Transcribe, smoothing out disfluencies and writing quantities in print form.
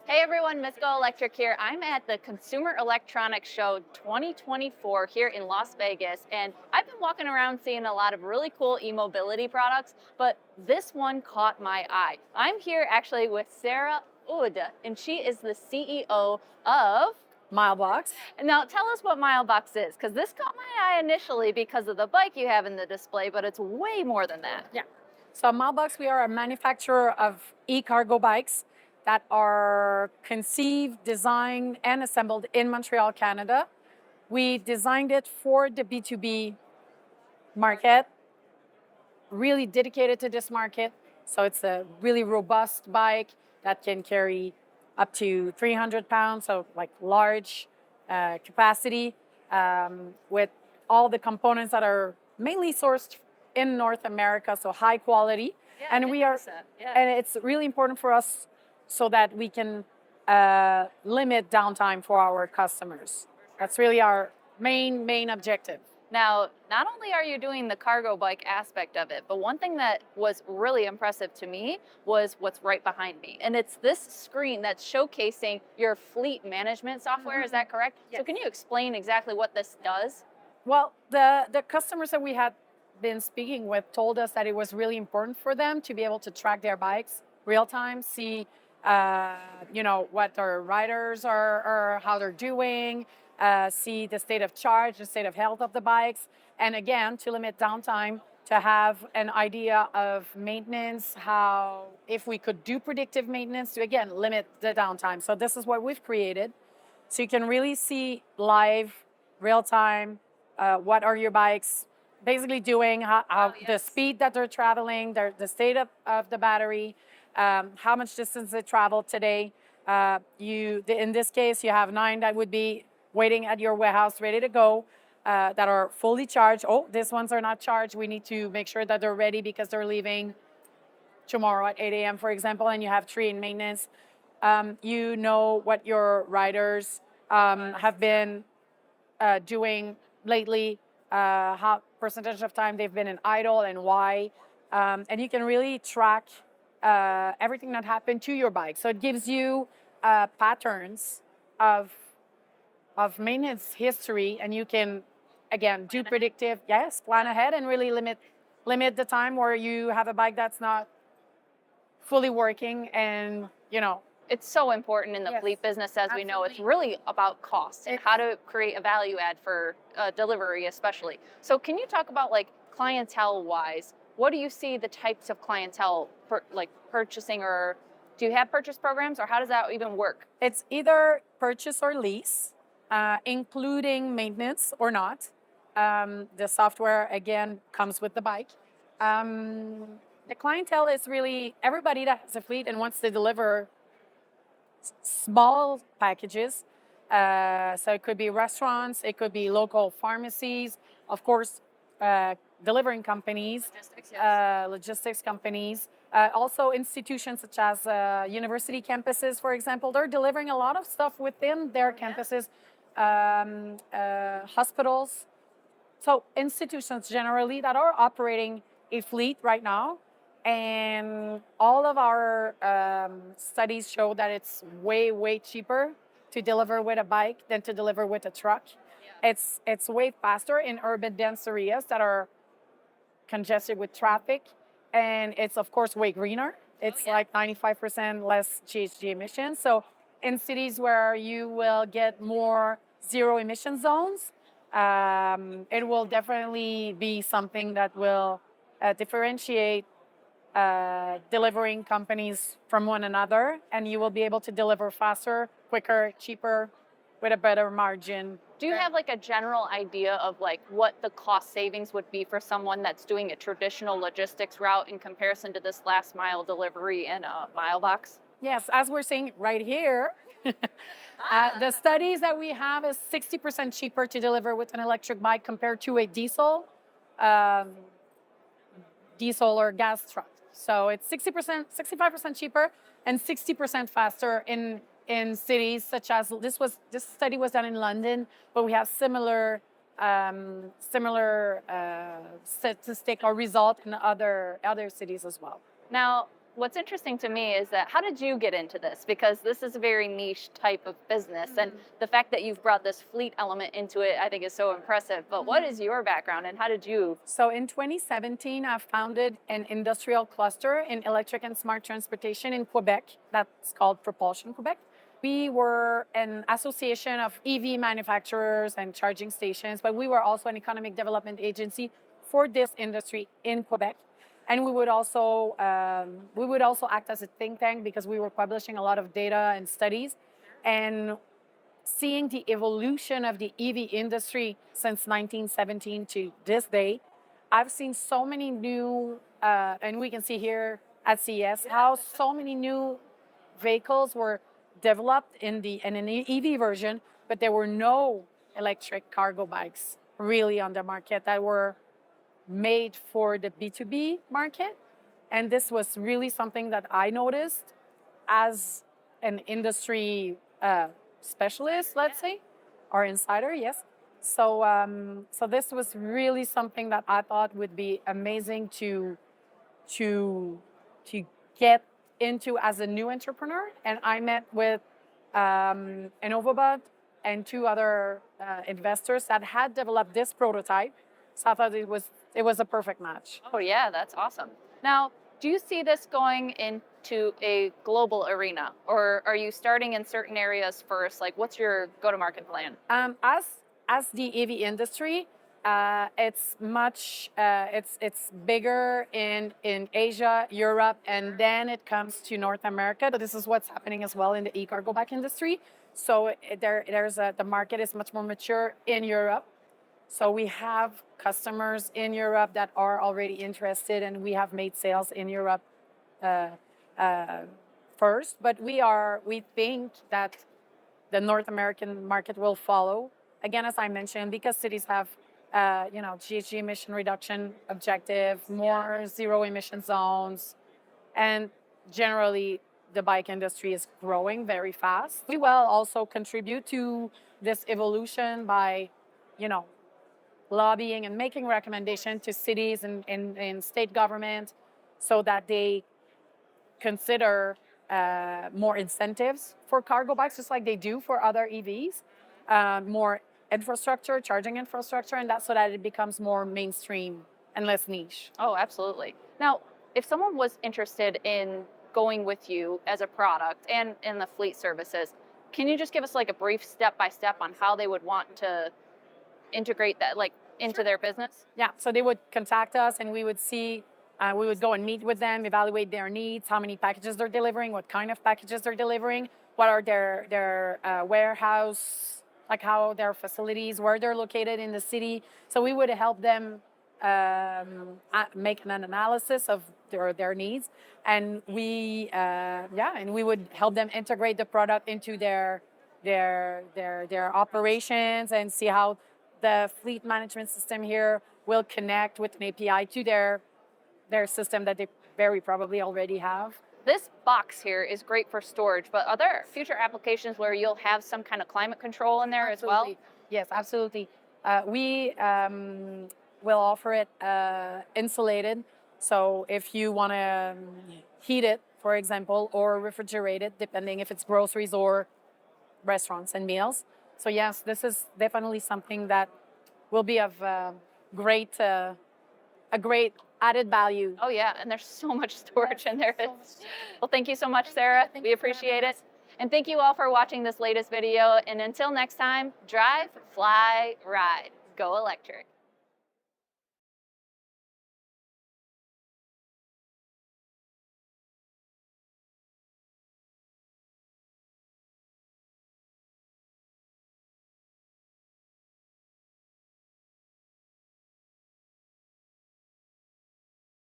Hey everyone, Miss GoElectric here. I'm at the Consumer Electronics Show 2024 here in Las Vegas, and I've been walking around seeing a lot of really cool e-mobility products, but this one caught my eye. I'm here actually with Sarah Houde, and she is the CEO of MileBox. Now, tell us what MileBox is, because this caught my eye initially because of the bike you have in the display, but it's way more than that. Yeah. So MileBox, we are a manufacturer of e-cargo bikes that are conceived, designed, and assembled in Montreal, Canada. We designed it for the B2B market, really dedicated to this market. So it's a really robust bike that can carry up to 300 pounds, so like large capacity, with all the components that are mainly sourced in North America, so high quality. Yeah, And we are, yeah. and it's really important for us so that we can limit downtime for our customers. That's really our main objective. Now, not only are you doing the cargo bike aspect of it, but one thing that was really impressive to me was what's right behind me. And it's this screen that's showcasing your fleet management software. Is that correct? Yes. So can you explain exactly what this does? Well, the customers that we had been speaking with told us that it was really important for them to be able to track their bikes real time, see what their riders are how they're doing, see the state of charge, the state of health of the bikes, and again to limit downtime, to have an idea of maintenance, how if we could do predictive maintenance to again limit the downtime. So this is what we've created, so you can really see live, real time, what are your bikes basically doing, how the speed that they're traveling, the state of the battery, how much distance they traveled today. In this case, you have 9 that would be waiting at your warehouse, ready to go, that are fully charged. Oh, these ones are not charged. We need to make sure that they're ready because they're leaving tomorrow at 8 a.m., for example, and you have 3 in maintenance. You know what your riders have been doing lately, how percentage of time they've been in idle and why. And you can really track everything that happened to your bike. So it gives you patterns of maintenance history, and you can again do predictive, plan ahead and really limit the time where you have a bike that's not fully working. And It's so important in the Yes, fleet business, as we know. It's absolutely. really about cost and how to create a value add for delivery, especially. So, can you talk about like clientele wise? What do you see the types of clientele like purchasing, or do you have purchase programs, or how does that even work? It's either purchase or lease, including maintenance or not. The software, again, comes with the bike. The clientele is really everybody that has a fleet and wants to deliver small packages. So it could be restaurants, it could be local pharmacies, of course, delivering companies, Logistics, yes. logistics companies, also institutions such as university campuses, for example. They're delivering a lot of stuff within their campuses, hospitals. So institutions generally that are operating a fleet right now. And all of our studies show that it's way cheaper to deliver with a bike than to deliver with a truck. Yeah. It's way faster in urban dense areas that are congested with traffic, and it's of course way greener. It's like 95% less GHG emissions. So in cities where you will get more zero emission zones, it will definitely be something that will differentiate delivering companies from one another, and you will be able to deliver faster, quicker, cheaper, with a better margin. Do you have like a general idea of like what the cost savings would be for someone that's doing a traditional logistics route in comparison to this last mile delivery in a MileBox? Yes, as we're seeing right here, the studies that we have is 60% cheaper to deliver with an electric bike compared to a um, diesel or gas truck. So it's 60%, 65% cheaper and 60% faster in cities such as this study was done in London, but we have similar statistic or result in other cities as well. Now, what's interesting to me is that how did you get into this? Because this is a very niche type of business, and the fact that you've brought this fleet element into it, I think, is so impressive. But what is your background, and how did you? So in 2017, I founded an industrial cluster in electric and smart transportation in Quebec. That's called Propulsion Quebec. We were an association of EV manufacturers and charging stations, but we were also an economic development agency for this industry in Quebec. And we would also act as a think tank because we were publishing a lot of data and studies, and seeing the evolution of the EV industry since 1917 to this day. I've seen so many new, and we can see here at CES how so many new vehicles were developed in an EV version, but there were no electric cargo bikes really on the market that were made for the B2B market. And this was really something that I noticed as an industry specialist, let's say, or insider, yes. So this was really something that I thought would be amazing to get into as a new entrepreneur. And I met with Innovobot and two other investors that had developed this prototype. So I thought it was a perfect match. Oh, yeah, that's awesome. Now, do you see this going into a global arena, or are you starting in certain areas first? Like, what's your go-to-market plan? As the EV industry, it's bigger in Asia, Europe, and then it comes to North America. But this is what's happening as well in the e-cargo bike industry. So the market is much more mature in Europe. So we have customers in Europe that are already interested, and we have made sales in Europe first. But we think that the North American market will follow. Again, as I mentioned, because cities have GHG emission reduction objective, more zero emission zones, and generally the bike industry is growing very fast. We will also contribute to this evolution by, lobbying and making recommendations to cities and state government so that they consider more incentives for cargo bikes, just like they do for other EVs, more infrastructure, charging infrastructure, and that's so that it becomes more mainstream and less niche. Oh, absolutely. Now, if someone was interested in going with you as a product and in the fleet services, can you just give us like a brief step-by-step on how they would want to integrate that into their business? Yeah, so they would contact us and we would go and meet with them, evaluate their needs, how many packages they're delivering, what kind of packages they're delivering, what are their warehouse, like how their facilities, where they're located in the city. So we would help them make an analysis of their needs, and we would help them integrate the product into their operations and see how the fleet management system here will connect with an API to their system that they very probably already have. This box here is great for storage, but are there future applications where you'll have some kind of climate control in there Absolutely. as well? Yes, absolutely. We will offer it insulated. So if you want to heat it, for example, or refrigerate it, depending if it's groceries or restaurants and meals. So yes, this is definitely something that will be of a great added value. Oh yeah, and there's so much storage in there. Well, thank you so much, Sarah. We appreciate it. And thank you all for watching this latest video. And until next time, drive, fly, ride. Go electric.